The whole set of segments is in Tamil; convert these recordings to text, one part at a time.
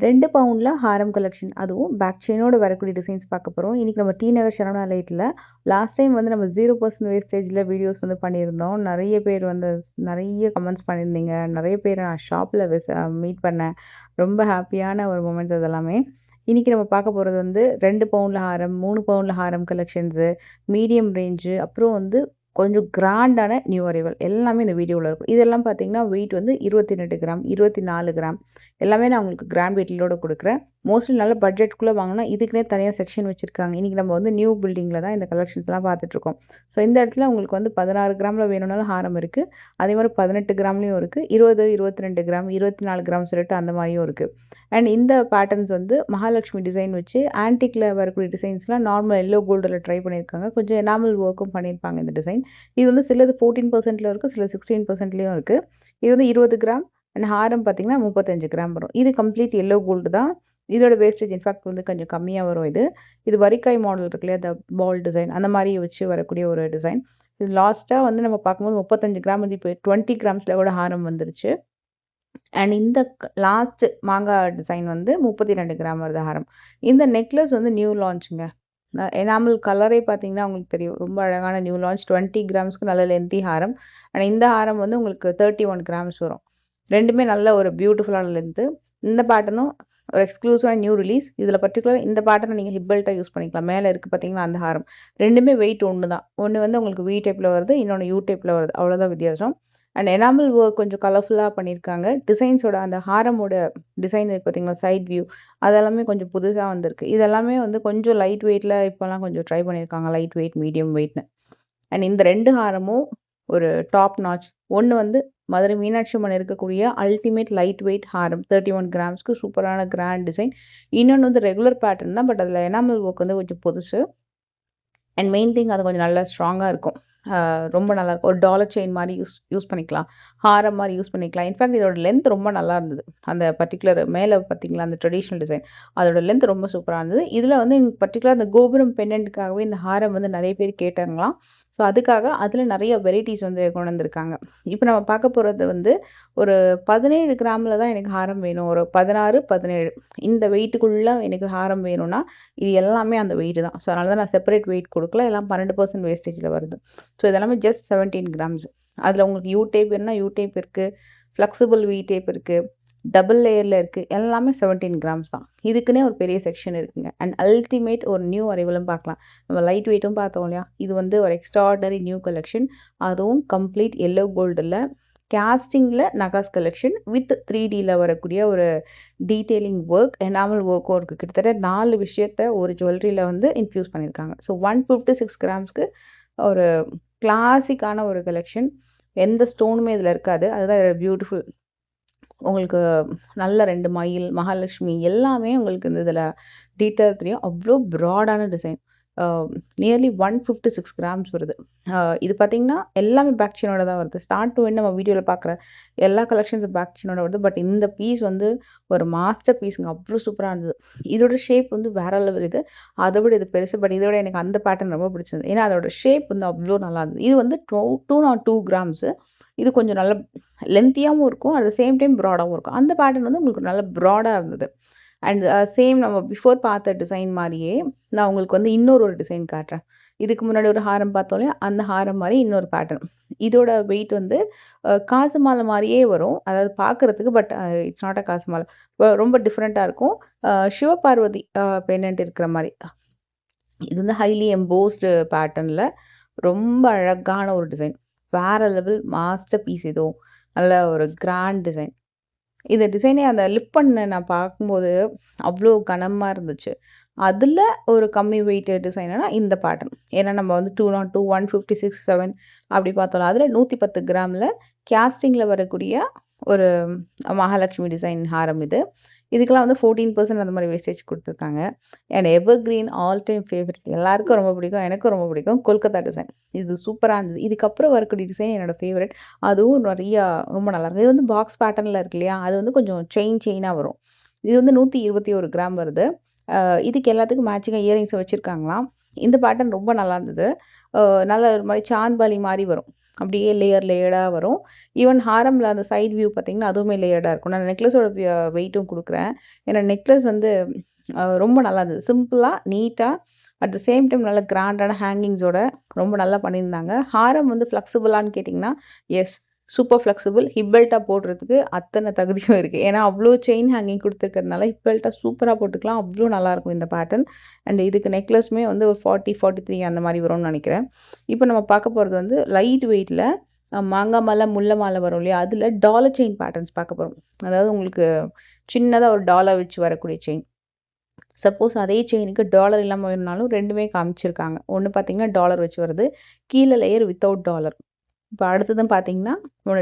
2 பவுண்ட்ல ஹாரம் கலெக்ஷன். அதுவும் பேக் செயினோட வரக்கூடிய டிசைன்ஸ் பார்க்க போறோம். இன்னைக்கு நம்ம டி நகர் சரவணா லைட்ல லாஸ்ட் டைம் வந்து நம்ம 0% வேஸ்டேஜ்ல வீடியோஸ் வந்து பண்ணியிருந்தோம். நெறைய பேர் வந்து நெறைய கமெண்ட்ஸ் பண்ணியிருந்தீங்க. நெறைய பேர் நான் ஷாப்ல மீட் பண்ணேன். ரொம்ப ஹாப்பியான ஒரு மொமெண்ட்ஸ் அதெல்லாமே. இன்னைக்கு நம்ம பார்க்க போறது வந்து 2 பவுண்ட்ல ஹாரம், 3 பவுண்ட்ல ஹாரம் கலெக்ஷன்ஸு, மீடியம் ரேஞ்சு, அப்புறம் வந்து கொஞ்சம் கிராண்டான நியூ அரைவல் எல்லாமே இந்த வீடியோல இருக்கும். இதெல்லாம் பார்த்தீங்கன்னா, வெயிட் வந்து 22 கிராம், 24 கிராம் எல்லாமே நான் உங்களுக்கு கிராண்ட் வெயிட்டலோட குடுக்குறேன். மோஸ்ட்லி நல்ல பட்ஜெட்குள்ள வாங்குனா, இதுக்குன்னே தனியா செக்ஷன் வச்சிருக்காங்க. இன்னைக்கு நம்ம வந்து நியூ பில்டிங்ல தான் இந்த கலெக்ஷன்ஸ்லாம் பார்த்துட்டுருக்கோம். ஸோ இந்த இடத்துல உங்களுக்கு வந்து 16 கிராம்ல வேணும்னாலும் ஹாரம் இருக்கு. அதே மாரி 18 கிராம்லயும் இருக்கு. 20, 22 கிராம், 24 கிராம் சொல்லிட்டு அந்த மாரியும் இருக்கு. அண்ட் இந்த பேட்டர்ன்ஸ் வந்து மகாலட்சுமி டிசைன் வச்சு ஆன்டிக்ல வரக்கூடிய டிசைன்ஸ்லாம் நார்மல் எல்லோ கோல்டுல ட்ரை பண்ணியிருக்காங்க. கொஞ்சம் எனாமல் ஒர்க்கும் பண்ணியிருப்பாங்க இந்த டிசைன். இது வந்து சிலது 14%ல இருக்கு, சிலது 16%லயும் இருக்கு. இது வந்து 20 கிராம் அண்ட் ஹாரம் பார்த்தீங்கன்னா 35 கிராம் வரும். இது கம்ப்ளீட் எல்லோ கோல்டு தான். இதோட வேஸ்டேஜ் இன்ஃபேக்ட் வந்து கொஞ்சம் கம்மியா வரும் இது. இது வரிக்காய் மாடல் இருக்கு இல்லையா? பால் டிசைன் அந்த மாரி வச்சு வரக்கூடிய ஒரு டிசைன். இது லாஸ்ட்டா வந்து நம்ம பார்க்கும்போது 35 கிராம் வந்து இப்போ 20 கிராம்ஸ்ல கூட ஹாரம் வந்துருச்சு. அண்ட் இந்த லாஸ்ட் மாங்காய் டிசைன் வந்து 32 கிராம் வருது ஹாரம். இந்த நெக்லஸ் வந்து நியூ லான்ச்சுங்க. எனாமல் கலரே பார்த்தீங்கன்னா உங்களுக்கு தெரியும். ரொம்ப அழகான நியூ லான்ச் 20 கிராம்ஸ்க்கு நல்ல லென்த்தி ஹாரம். அண்ட் இந்த ஹாரம் வந்து உங்களுக்கு 31 கிராம்ஸ் வரும். 2மே நல்ல ஒரு பியூட்டிஃபுல்லான லென்த்து. இந்த பேட்டர்னும் ஒரு எக்ஸ்க்ளூசிவான நியூ ரிலீஸ். இதில் பர்ட்டிகுலர் இந்த பேட்டர்னை நீங்கள் ஹிப் பெல்ட்டாக யூஸ் பண்ணிக்கலாம். மேலே இருக்குது பார்த்தீங்களா அந்த ஹாரம். 2மே வெயிட் ஒன்று தான். ஒன்று வந்து உங்களுக்கு வி டைப்பில் வருது, இன்னொன்று யூ டைப்பில் வருது. அவ்வளோதான் வித்தியாசம். அண்ட் எனாமல் ஒர்க் கொஞ்சம் கலர்ஃபுல்லாக பண்ணியிருக்காங்க. டிசைன்ஸோட அந்த ஹாரமோட டிசைன் இருக்குது பார்த்தீங்களா சைட் வியூ அதெல்லாமே கொஞ்சம் புதுசாக வந்திருக்கு. இதெல்லாமே வந்து கொஞ்சம் லைட் வெயிட்டில் இப்போலாம் கொஞ்சம் ட்ரை பண்ணியிருக்காங்க. லைட் வெயிட், மீடியம் வெயிட்னு. அண்ட் இந்த 2 ஹாரமும் ஒரு டாப் நாச். ஒன்று வந்து மதுரை மீனாட்சி அம்மன் இருக்கக்கூடிய அல்டிமேட் லைட் வெயிட் ஹாரம் 31 கிராம்ஸ்க்கு சூப்பரான கிராண்ட் டிசைன். இன்னொன்று வந்து ரெகுலர் பேட்டர்ன் தான், பட் அதில் எனாமல் ஒர்க் வந்து கொஞ்சம் புதுசு. அண்ட் மெயின் திங் அது கொஞ்சம் நல்லா ஸ்ட்ராங்காக இருக்கும். ரொம்ப நல்லாயிருக்கும். ஒரு டாலர் செயின் மாதிரி யூஸ் பண்ணிக்கலாம். ஹாரம் மாதிரி யூஸ் பண்ணிக்கலாம். இன்ஃபேக்ட் இதோட லென்த் ரொம்ப நல்லா இருந்தது. அந்த பர்டிகுலர் மேலே பார்த்தீங்களா அந்த ட்ரெடிஷ்னல் டிசைன் அதோட லென்த் ரொம்ப சூப்பராக இருந்தது. இதில் வந்து பர்டிகுலர் அந்த கோபுரம் பெண்டன்ட்டுக்காகவே இந்த ஹாரம் வந்து நிறைய பேர் கேட்டாங்களாம். ஸோ அதுக்காக அதில் நிறைய வெரைட்டிஸ் வந்து கொண்டு வந்திருக்காங்க. இப்போ நம்ம பார்க்க போகிறது வந்து ஒரு 17 கிராமில் தான் எனக்கு ஹாரம் வேணும். ஒரு 16, 17 இந்த வெயிட்டுக்குள்ளே எனக்கு ஹாரம் வேணும்னா இது எல்லாமே அந்த வெயிட் தான். ஸோ அதனால தான் நான் செப்பரேட் வெயிட் கொடுக்கல. எல்லாம் 12% வேஸ்டேஜில் வருது. ஸோ இதெல்லாமே ஜஸ்ட் 17 கிராம்ஸ். அதில் உங்களுக்கு யூ டைப் வேணும்னா யூ டைப் இருக்குது, ஃப்ளெக்சிபிள் வி டைப் இருக்குது, டபுள் லேயரில் இருக்குது. எல்லாமே 17 கிராம்ஸ் தான். இதுக்குன்னே ஒரு பெரிய செக்ஷன் இருக்குங்க. அண்ட் அல்டிமேட் ஒரு நியூ அரைவலும் பார்க்கலாம். நம்ம லைட் வெயிட்டும் பார்த்தோம் இல்லையா? இது வந்து ஒரு எக்ஸ்ட்ராடனரி நியூ கலெக்ஷன். அதுவும் கம்ப்ளீட் எல்லோ கோல்டில் கேஸ்டிங்கில் நகாஸ் கலெக்ஷன் வித் 3Dயில் வரக்கூடிய ஒரு டீட்டெயிலிங் ஒர்க், எனாமல் ஒர்க்கும் இருக்குது. கிட்டத்தட்ட 4 விஷயத்த ஒரு ஜுவல்லரியில் வந்து இன்ஃப்யூஸ் பண்ணியிருக்காங்க. ஸோ 156 கிராம்ஸ்க்கு ஒரு கிளாசிக்கான ஒரு கலெக்ஷன். எந்த ஸ்டோனுமே இதில் இருக்காது. அதுதான் இதில் பியூட்டிஃபுல். உங்களுக்கு நல்ல 2 மயில், மகாலட்சுமி எல்லாமே உங்களுக்கு இந்த இதில் டீட்டெயில் தெரியும். அவ்வளோ ப்ராடான டிசைன். நியர்லி 156 கிராம்ஸ் வருது. இது பார்த்தீங்கன்னா எல்லாமே பேக் செயினோட தான் வருது. ஸ்டார்ட் டு எண்ட் நம்ம வீடியோவில் பார்க்குற எல்லா கலெக்ஷன்ஸும் பேக் செயினோட வருது. பட் இந்த பீஸ் வந்து ஒரு மாஸ்டர் பீஸுங்க. அவ்வளோ சூப்பராக இருந்தது. இதோட ஷேப் வந்து வேற லெவல் இது. அதை விட இது பெருசு. பட் இதோட எனக்கு அந்த பேட்டர்ன் ரொம்ப பிடிச்சது. ஏன்னா அதோட ஷேப் வந்து அவ்வளோ நல்லா இருந்தது. இது வந்து 202 கிராம்ஸு. இது கொஞ்சம் நல்ல லென்த்தியாகவும் இருக்கும். அட் த சேம் டைம் ப்ராடாகவும் இருக்கும். அந்த பேட்டர்ன் வந்து உங்களுக்கு நல்ல ப்ராடாக இருந்தது. அண்ட் சேம் நம்ம பிஃபோர் பார்த்த டிசைன் மாதிரியே நான் உங்களுக்கு வந்து இன்னொரு டிசைன் காட்டுறேன். இதுக்கு முன்னாடி ஒரு ஹாரம் பார்த்தோம் இல்லையா? அந்த ஹாரம் மாதிரி இன்னொரு பேட்டர்ன். இதோட வெயிட் வந்து காசு மாலை மாதிரியே வரும். அதாவது பார்க்குறதுக்கு. பட் இட்ஸ் நாட் அ காசு மாலை. ரொம்ப டிஃப்ரெண்ட்டாக இருக்கும். சிவபார்வதி பெண்டன்ட் இருக்கிற மாதிரி. இது வந்து ஹைலி எம்போஸ்டு பேட்டர்னில் ரொம்ப அழகான ஒரு டிசைன். வேற லெவல் மாஸ்டர் பீஸ். இதுவும் நல்ல ஒரு கிராண்ட் டிசைன். இந்த டிசைனே அந்த லிப் பண்ண நான் பார்க்கும்போது அவ்வளோ கனமாக இருந்துச்சு. அதில் ஒரு கம்மி வெயிட் டிசைனா இந்த பேட்டர்ன். ஏன்னா நம்ம வந்து 202, 156, 7 அப்படி பார்த்தோம்ல. அதில் 110 கிராமில் கேஸ்டிங்கில் வரக்கூடிய ஒரு மகாலட்சுமி டிசைன் ஹாரம் இது. இதுக்கெல்லாம் வந்து 14% அந்த மாதிரி வேஸ்டேஜ் கொடுத்துருக்காங்க. And ever green all time favourite. எல்லாருக்கும் ரொம்ப பிடிக்கும். எனக்கும் ரொம்ப பிடிக்கும். கொல்கத்தா டிசைன். இது சூப்பராக இருந்தது. இதுக்கப்புறம் வரக்கூடிய டிசைன் என்னோட ஃபேவரட். அதுவும் நிறையா ரொம்ப நல்லா இருக்கும். இது வந்து பாக்ஸ் பேட்டர்னில் இருக்கு இல்லையா? அது வந்து கொஞ்சம் செயினாக வரும். இது வந்து 121 கிராம் வருது. இதுக்கு எல்லாத்துக்கும் மேட்சிங்காக இயரிங்ஸ் வச்சுருக்காங்களாம். இந்த பேட்டர்ன் ரொம்ப நல்லா இருந்தது. நல்ல ஒரு மாதிரி சாந்த்பாலி மாதிரி வரும். அப்படியே லேயர்டாக வரும். ஈவன் ஹாரமில் அந்த சைட் வியூ பார்த்தீங்கன்னா அதுவுமே லேயர்டாக இருக்கும். நான் நெக்லஸோட வெயிட்டும் கொடுக்குறேன். ஏன்னா நெக்லஸ் வந்து ரொம்ப நல்லா இருந்தது. சிம்பிளாக நீட்டாக அட் த சேம் டைம் நல்ல கிராண்டான ஹேங்கிங்ஸோட ரொம்ப நல்லா பண்ணியிருந்தாங்க. ஹாரம் வந்து ஃப்ளெக்சிபிளான்னு கேட்டிங்கன்னா எஸ், சூப்பர் ஃப்ளெக்சிபிள். ஹிப் பெல்ட்டாக போடுறதுக்கு அத்தனை தகுதியும் இருக்குது. ஏன்னா அவ்வளோ செயின் ஹேங்கிங் கொடுத்துருக்கிறதுனால ஹிப் பெல்ட்டாக சூப்பராக போட்டுக்கலாம். அவ்வளோ நல்லாயிருக்கும் இந்த பேட்டர்ன். அண்ட் இதுக்கு நெக்லஸுமே வந்து ஒரு 40-43 அந்த மாதிரி வரும்னு நினைக்கிறேன். இப்போ நம்ம பார்க்க போகிறது வந்து லைட் வெயிட்டில் மாங்காய் மாலை முல்லை மாலை வரும் இல்லையா, அதில் டாலர் செயின் பேட்டர்ன்ஸ் பார்க்க போகிறோம். அதாவது உங்களுக்கு சின்னதாக ஒரு டாலர் வச்சு வரக்கூடிய செயின். சப்போஸ் அதே செயினுக்கு டாலர் இல்லாமல் வேணும்னாலும் ரெண்டுமே காமிச்சிருக்காங்க. ஒன்று பார்த்தீங்கன்னா டாலர் வச்சு வருது, கீழே லேயர் வித்தவுட் டாலர். இப்போ அடுத்ததும் பார்த்தீங்கன்னா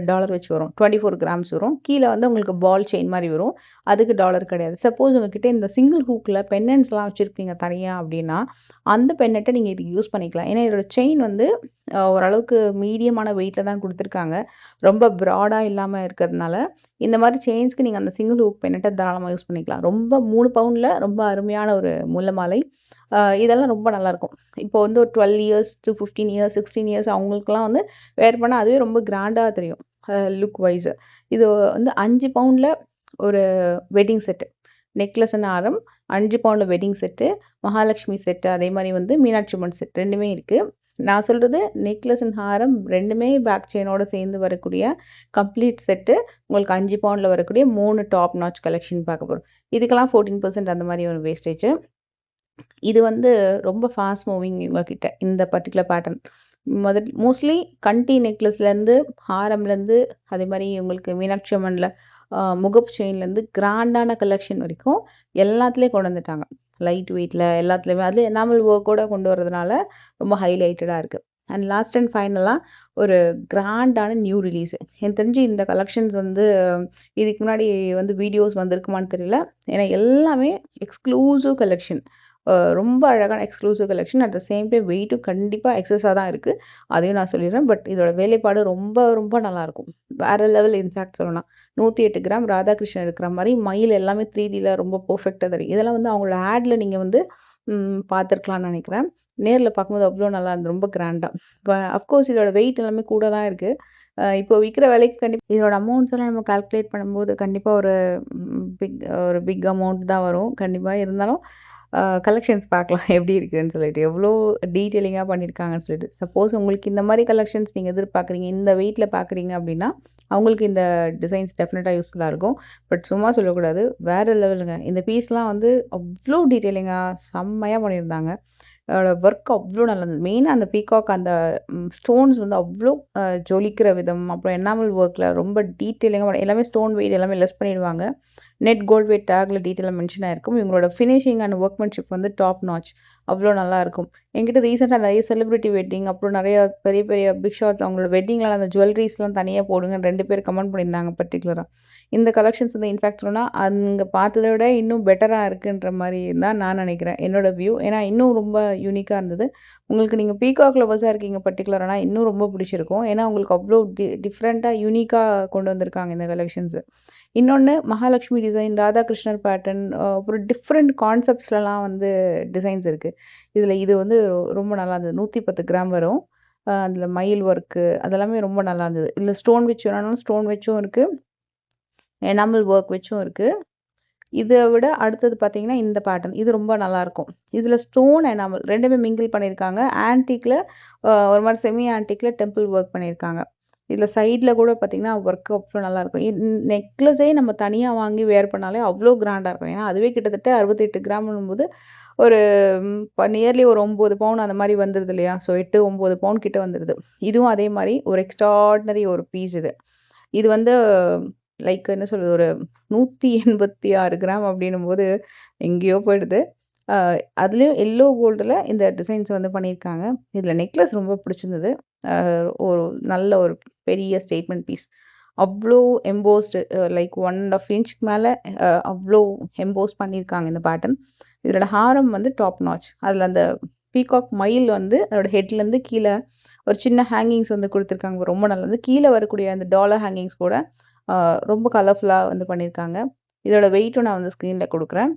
டாலர் வச்சு வரும். 24 கிராம்ஸ் வரும். கீழே வந்து உங்களுக்கு பால் செயின் மாதிரி வரும். அதுக்கு டாலர் கிடையாது. சப்போஸ் உங்ககிட்ட இந்த சிங்கிள் ஹூக்கில் பென்னன்ஸ்லாம் வச்சுருக்கீங்க தனியாக அப்படின்னா அந்த பென்னட்டை நீங்கள் இதுக்கு யூஸ் பண்ணிக்கலாம். ஏன்னா இதோட செயின் வந்து ஓரளவுக்கு மீடியமான வெயிட்டில் தான் கொடுத்துருக்காங்க. ரொம்ப ப்ராடாக இல்லாமல் இருக்கிறதுனால இந்த மாதிரி செயின்ஸ்க்கு நீங்கள் அந்த சிங்கிள் ஹூக் பென்னட்டை தாராளமாக யூஸ் பண்ணிக்கலாம். ரொம்ப 3 பவுண்டில் ரொம்ப அருமையான ஒரு முல்லை மாலை. இதெல்லாம் ரொம்ப நல்லாயிருக்கும். இப்போ வந்து ஒரு 12 இயர்ஸ் to 15 இயர்ஸ் 16 இயர்ஸ் அவங்களுக்குலாம் வந்து வேர் பண்ணால் அதுவே ரொம்ப கிராண்டாக தெரியும் லுக் வைஸ். இது வந்து 5 பவுண்டில் ஒரு வெட்டிங் செட்டு, நெக்லஸ் அண்ட் ஆரம் 5 பவுண்டில் வெட்டிங் செட்டு, மகாலட்சுமி செட்டு, அதே மாதிரி வந்து மீனாட்சி அம்மன் செட் ரெண்டுமே இருக்குது. நான் சொல்கிறது நெக்லஸ் அண்ட் ஹாரம் ரெண்டுமே பேக் செயினோட சேர்ந்து வரக்கூடிய கம்ப்ளீட் செட்டு. உங்களுக்கு 5 பவுண்டில் வரக்கூடிய 3 டாப் நாச் கலெக்ஷன் பார்க்க போகிறோம். இதுக்கெல்லாம் 14% அந்த மாதிரி ஒரு வேஸ்டேஜ். இது வந்து ரொம்ப ஃபாஸ்ட் மூவிங் இவங்கக்கிட்ட இந்த பர்டிகுலர் பேட்டர்ன். மோஸ்ட்லி கண்டி நெக்லஸ்லேருந்து ஹாரம்லேருந்து அதே மாதிரி உங்களுக்கு மீனாட்சி அம்மனில் முகப்பு செயின்லேருந்து கிராண்டான கலெக்ஷன் வரைக்கும் எல்லாத்துலேயும் கொண்டு வந்துட்டாங்க. லைட் வெயிட்டில் எல்லாத்துலேயுமே அதில் எனாமல் ஒர்க்கோட கொண்டு வரதுனால ரொம்ப ஹைலைட்டடாக இருக்குது. அண்ட் லாஸ்ட் அண்ட் ஃபைனலாக ஒரு கிராண்டான நியூ ரிலீஸு. எனக்கு தெரிஞ்சு இந்த கலெக்ஷன்ஸ் வந்து இதுக்கு முன்னாடி வந்து வீடியோஸ் வந்திருக்குமான்னு தெரியல. ஏன்னா எல்லாமே எக்ஸ்க்ளூசிவ் கலெக்ஷன். ரொம்ப அழகான exclusive collection. At the same time வெயிட்டும் கண்டிப்பாக எக்ஸஸாக தான் இருக்குது, அதையும் நான் சொல்லிடுறேன். பட் இதோட வேலைப்பாடு ரொம்ப ரொம்ப நல்லாயிருக்கும். வேறு லெவல். இன்ஃபேக்ட் சொல்லணும்னா 108 கிராம் ராதாகிருஷ்ணன் இருக்கிற மாதிரி மயில் எல்லாமே 3Dயில் ரொம்ப பர்ஃபெக்டாக தெரியும். இதெல்லாம் வந்து அவங்களோட ஆடில் நீங்கள் வந்து பார்த்துருக்கலாம்னு நினைக்கிறேன். நேரில் பார்க்கும்போது அவ்வளோ நல்லா இருந்தது, ரொம்ப கிராண்டாக. அஃப்கோர்ஸ் இதோட வெயிட் எல்லாமே கூட தான் இருக்குது. இப்போ விற்கிற விலைக்கு கண்டிப்பாக இதோட அமௌண்ட்ஸ் எல்லாம் நம்ம கால்குலேட் பண்ணும்போது கண்டிப்பாக ஒரு பிக் அமௌண்ட் தான் வரும் கண்டிப்பாக. இருந்தாலும் கலெக்ஷன்ஸ் பார்க்கலாம் எப்படி இருக்குதுன்னு சொல்லிட்டு, எவ்வளோ டீட்டெயிலிங்காக பண்ணியிருக்காங்கன்னு சொல்லிட்டு. சப்போஸ் உங்களுக்கு இந்த மாதிரி கலெக்ஷன்ஸ் நீங்கள் எதிர்பார்க்குறீங்க, இந்த வெயிட்டில் பார்க்குறீங்க அப்படின்னா அவங்களுக்கு இந்த டிசைன்ஸ் டெஃபினட்டாக யூஸ்ஃபுல்லாக இருக்கும். பட் சும்மா சொல்லக்கூடாது, வேறு லெவலுங்க. இந்த பீஸ்லாம் வந்து அவ்வளோ டீட்டெயிலிங்காக செம்மையாக பண்ணியிருந்தாங்க. ஒர்க் அவ்வளோ நல்லா இருந்தது. மெயினாக அந்த பீகாக் அந்த ஸ்டோன்ஸ் வந்து அவ்வளோ ஜொலிக்கிற விதம், அப்புறம் எனாமல் ஒர்க்கில் ரொம்ப டீட்டெயிலிங்காக எல்லாமே ஸ்டோன் வெயிட் எல்லாமே லெஸ் பண்ணிடுவாங்க. நெட் கோல்ட் வெயிட் டேக்கில் டீட்டெயிலாக மென்ஷன் ஆயிருக்கும். இவங்களோட ஃபினிஷிங் அண்ட் ஒர்க்மேன்ஷிப் வந்து டாப் நாச், அவ்வளோ நல்லாயிருக்கும். என்கிட்ட ரீசெண்டாக நிறைய செலிப்ரிட்டி வெட்டிங், அப்புறம் நிறைய பெரிய பெரிய பிக் ஷாட்ஸ் அவங்களோட வெட்டிங்கில் அந்த ஜுவல்லரிஸ்லாம் தனியாக போடுங்கன்னு 2 பேர் கமெண்ட் பண்ணியிருந்தாங்க பர்டிகுலராக. இந்த கலெக்ஷன்ஸ் வந்து இன்ஃபேக்ட் சொன்னால் அங்கே பார்த்ததை விட இன்னும் பெட்டராக இருக்குன்ற மாதிரி தான் நான் நினைக்கிறேன், என்னோட வியூ. ஏன்னா இன்னும் ரொம்ப யூனிக்காக இருந்தது. உங்களுக்கு நீங்கள் பீகாக் லவர்ஸாக இருக்கீங்க பர்டிகுலரானா இன்னும் ரொம்ப பிடிச்சிருக்கும். ஏன்னா உங்களுக்கு அவ்வளோ டிஃப்ரெண்ட்டாக யூனிக்காக கொண்டு வந்திருக்காங்க இந்த கலெக்ஷன்ஸு. இன்னொன்று மகாலட்சுமி டிசைன், ராதாகிருஷ்ணர் பேட்டர்ன், அப்புறம் டிஃப்ரெண்ட் கான்செப்ட்ஸ்லாம் வந்து டிசைன்ஸ் இருக்குது இதில். இது வந்து ரொம்ப நல்லா இருந்தது. 110 கிராம் வரும். அதில் மயில் ஒர்க்கு அதெல்லாமே ரொம்ப நல்லா இருந்தது. இதில் ஸ்டோன் வச்சு வேணாலும் ஸ்டோன் வச்சும் இருக்குது, எனாமல் ஒர்க் வச்சும் இருக்குது. இதை விட அடுத்தது பார்த்தீங்கன்னா இந்த பேட்டர்ன், இது ரொம்ப நல்லாயிருக்கும். இதில் ஸ்டோன் எனாமல் ரெண்டுமே மிங்கிள் பண்ணியிருக்காங்க. ஆன்டிக்கில் ஒரு மாதிரி செமி ஆன்டிக்கில் டெம்பிள் ஒர்க் பண்ணியிருக்காங்க. இதில் சைடில் கூட பார்த்தீங்கன்னா ஒர்க் அவ்வளோ நல்லாயிருக்கும். நெக்லஸே நம்ம தனியாக வாங்கி வேர் பண்ணாலே அவ்வளோ கிராண்டாக இருக்கும். ஏன்னா அதுவே கிட்டத்தட்ட 68 கிராம்னும்போது ஒரு நியர்லி ஒரு 9 பவுன் அந்த மாதிரி வந்துடுது இல்லையா. ஸோ 8-9 பவுன் கிட்ட வந்துடுது. இதுவும் அதே மாதிரி ஒரு எக்ஸ்ட்ராடினரி ஒரு பீஸ் இது. இது வந்து லைக் என்ன சொல்கிறது, ஒரு 186 கிராம் அப்படின்னும் போது எங்கேயோ போயிடுது. அதுலேயும் எல்லோ கோல்டில் இந்த டிசைன்ஸ் வந்து பண்ணியிருக்காங்க. இதில் நெக்லஸ் ரொம்ப பிடிச்சிருந்தது. ஒரு நல்ல ஒரு பெரிய ஸ்டேட்மெண்ட் பீஸ். அவ்வளோ எம்போஸ்டு லைக் 1.5 இன்ச்சுக்கு மேலே அவ்வளோ எம்போஸ் பண்ணியிருக்காங்க இந்த பேட்டர்ன். இதோட ஹாரம் வந்து டாப் நாச். அதில் அந்த பீகாக் மயில் வந்து அதோட ஹெட்லேருந்து கீழே ஒரு சின்ன ஹேங்கிங்ஸ் வந்து கொடுத்துருக்காங்க, ரொம்ப நல்லது. கீழே வரக்கூடிய அந்த டாலர் ஹேங்கிங்ஸ் கூட ரொம்ப கலர்ஃபுல்லாக வந்து பண்ணியிருக்காங்க. இதோட வெயிட்டும் நான் வந்து ஸ்க்ரீனில் கொடுக்குறேன்.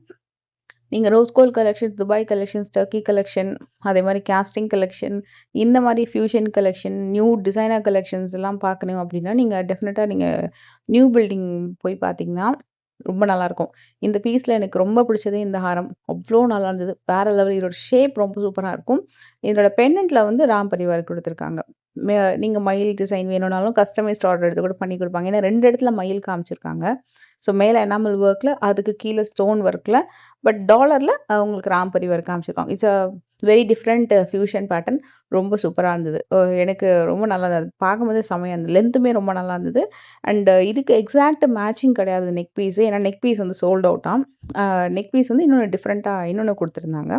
நீங்க rose gold collections, Dubai collections, Turkey collection, அதே மாரி காஸ்டிங் கலெக்ஷன், இந்த மாரி fusion collection, new designer collections எல்லாம் பார்க்கணும் அப்டின்னா, நீங்க டெஃபினட்டா நீங்க நியூ பில்டிங் போய் பார்த்தீங்கன்னா, ரொம்ப நல்லாருக்கும். இந்த பீஸ்ல எனக்கு ரொம்ப பிடிச்சது இந்த ஹாரம். அவ்ளோ நல்லா இருந்தது. வேற லெவல். இதோட ஷேப் ரொம்ப சூப்பரா இருக்கும். இதோட பெண்டன்ட்ல வந்து ராம் பரிவார் குடுத்துருக்காங்க. மே நீங்க மயில் டிசைன் வேணும்னாலும் கஸ்டமைஸ்ட் ஆர்டர் எடுத்து கூட பண்ணி குடுப்பாங்க. ஏன்னா 2 இடத்துல மயில் காமிச்சிருக்காங்க. ஸோ மேல எனாமல் ஒர்க்ல, அதுக்கு கீழ ஸ்டோன் ஒர்க்ல, பட் டாலர்ல உங்களுக்கு ராம் பரிவார் காமிச்சிருக்காங்க. It's a very different fusion pattern. ரொம்ப சூப்பரா இருந்தது. எனக்கு ரொம்ப நல்லா இருந்தது. பார்க்கும்போதே செமையா இருந்தது. லென்த்துமே ரொம்ப நல்லா இருந்தது. அண்ட் இதுக்கு எக்ஸாக்ட் மேட்சிங் கிடையாது நெக் பீஸ். ஏன்னா நெக் பீஸ் வந்து சோல்ட் அவுட்டாம். நெக் பீஸ் வந்து இன்னொன்னு டிஃப்ரெண்ட்டா இன்னொன்னு குடுத்துருந்தாங்க.